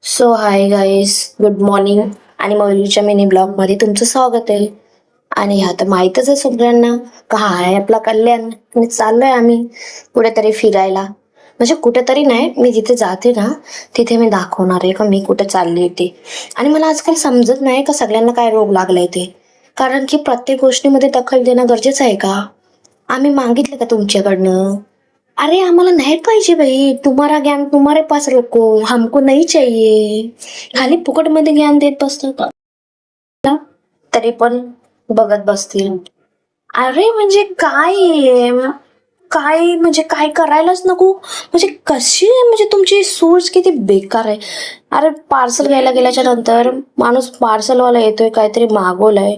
So hi guys, good morning आणि मयुरीच्या mini ब्लॉगमध्ये तुमचं स्वागत आहे. आणि ह्या तर माहीतच आहे सगळ्यांना का हा आहे आपला कल्याण आणि चाललोय आम्ही कुठेतरी फिरायला. म्हणजे कुठेतरी नाही, मी जिथे जाते ना तिथे मी दाखवणार आहे का मी कुठे चालली ते. आणि मला आजकाल समजत नाही का सगळ्यांना काय रोग लागलाय ते, कारण की प्रत्येक गोष्टीमध्ये दखल देणं गरजेचं आहे का? आम्ही मागितलं का तुमच्याकडनं? अरे आम्हाला नाही पाहिजे भाई, तुम्हारा ज्ञान तुम्हारे पास रखो, हमको नहीं चाहिए. खाली फुकट मध्ये ज्ञान देत बसतो का? तरी पण बघत बसतील. अरे म्हणजे काय आहे? काय म्हणजे काय करायलाच नको. म्हणजे कशी आहे, म्हणजे तुमची सोच किती बेकार आहे. अरे पार्सल घ्यायला गेल्याच्या नंतर माणूस पार्सलवाला येतोय काहीतरी मागवलंय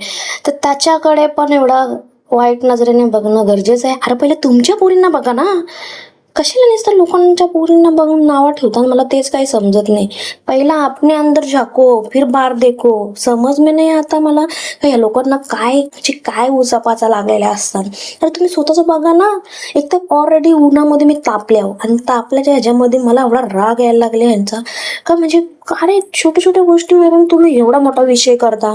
तर त्याच्याकडे पण एवढा वाईट नजरेने बघणं गरजेचं आहे. अरे पहिले तुमच्या पोरींना बघा ना, कशाला नुसतं लोकांच्या पोरींना बघून नावं ठेवतात, मला तेच काही समजत नाही. पहिला आपने अंदर झाको फिर बाहर देखो, समज में नाही आता मला या लोकांना काय म्हणजे काय उचापाचा लागलेल्या असतात. अरे तुम्ही स्वतःच बघा ना, एक तर ऑलरेडी उन्हामध्ये मी तापले आणि तापल्याच्या ह्याच्यामध्ये मला एवढा राग यायला लागला यांचा का, म्हणजे अरे छोट्या छोट्या गोष्टीवरून तुम्ही एवढा मोठा विषय करता.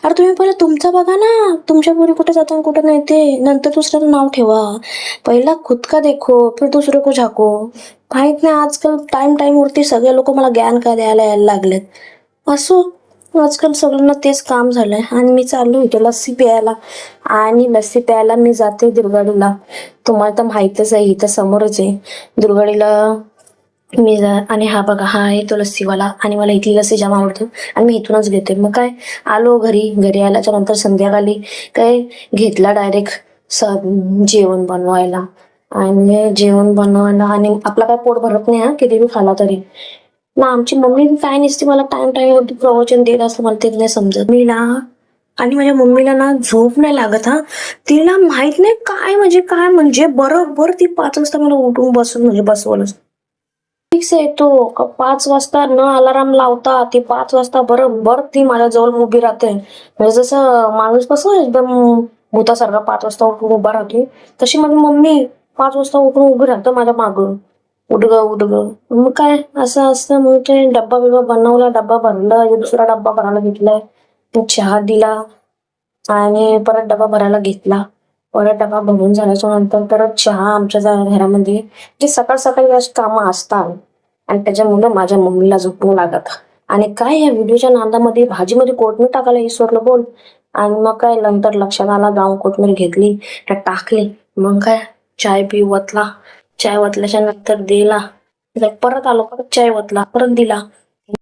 अरे तुम्ही पहिले तुमचा बघा ना, तुमच्या पोरी कुठे जाता कुठे नाही ते नंतर दुसऱ्याचं नाव ठेवा. पहिला खुद का देखो फिर दुसरे को झाको. माहित नाही आजकाल टाइम वरती सगळे लोक मला ज्ञान का द्यायला यायला लागलेत. असो, आजकाल सगळ्यांना तेच काम झालंय. आणि मी चाललो इथे लस्सी प्यायला, आणि लस्सी प्यायला मी जाते दुर्गाडीला. तुम्हाला तर माहितच आहे, इथं समोरच आहे दुर्गाडीला. आणि हा बघा, हा आहे तो लस्सीवाला आणि मला इथली लस्सी जाम आवडते आणि मी इथूनच घेते. मग काय, आलो घरी आल्याच्या नंतर संध्याकाळी काय घेतला डायरेक्ट जेवण बनवायला. आणि जेवण बनवायला आणि आपला काय पोट भरत नाही हा, किती बी खाला तरी ना. आमची मम्मी काय नसते मला टाइम वरती प्रवचन देत असतं, मला तेच नाही समजत. मी ना आणि माझ्या मम्मीला ना झोप नाही लागत हा. तिला माहित नाही काय म्हणजे बरोबर ती 5 वाजता मला उठून बसवलंच. फिक्स आहे तो का 5 वाजता न अलाराम लावता ती 5 वाजता बरोबर ती माझ्या जवळ उभी राहते. म्हणजे जसं माणूस कसं एकदम भूतासारखा 5 वाजता उठून उभा राहते, तशी माझी मम्मी 5 वाजता उठून उभी राहतं माझ्या मागून. उठ ग. मग काय असं असतं. मग ते डब्बा बिब्बा बनवला, डब्बा भरला, दुसरा डब्बा भरायला घेतलाय, मग चहा दिला आणि परत डबा भरायला घेतला. परत डबा भरून झाल्याच्या नंतर परत चहा आमच्या घरामध्ये जे सकाळ सकाळी अशी कामं असतात आणि त्याच्यामुळे माझ्या मम्मीला झोपून लागत. आणि काय या व्हिडिओच्या नादामध्ये भाजीमध्ये कोथमीर टाकायला विसरलं बोल. आणि मग काय नंतर लक्षात आला, जाऊन कोथमीर घेतली, त्यात टाकली. मग काय चाय वतला. चाय वतल्याच्या नंतर दिला, परत आलो, परत चाय वतला, परत दिला.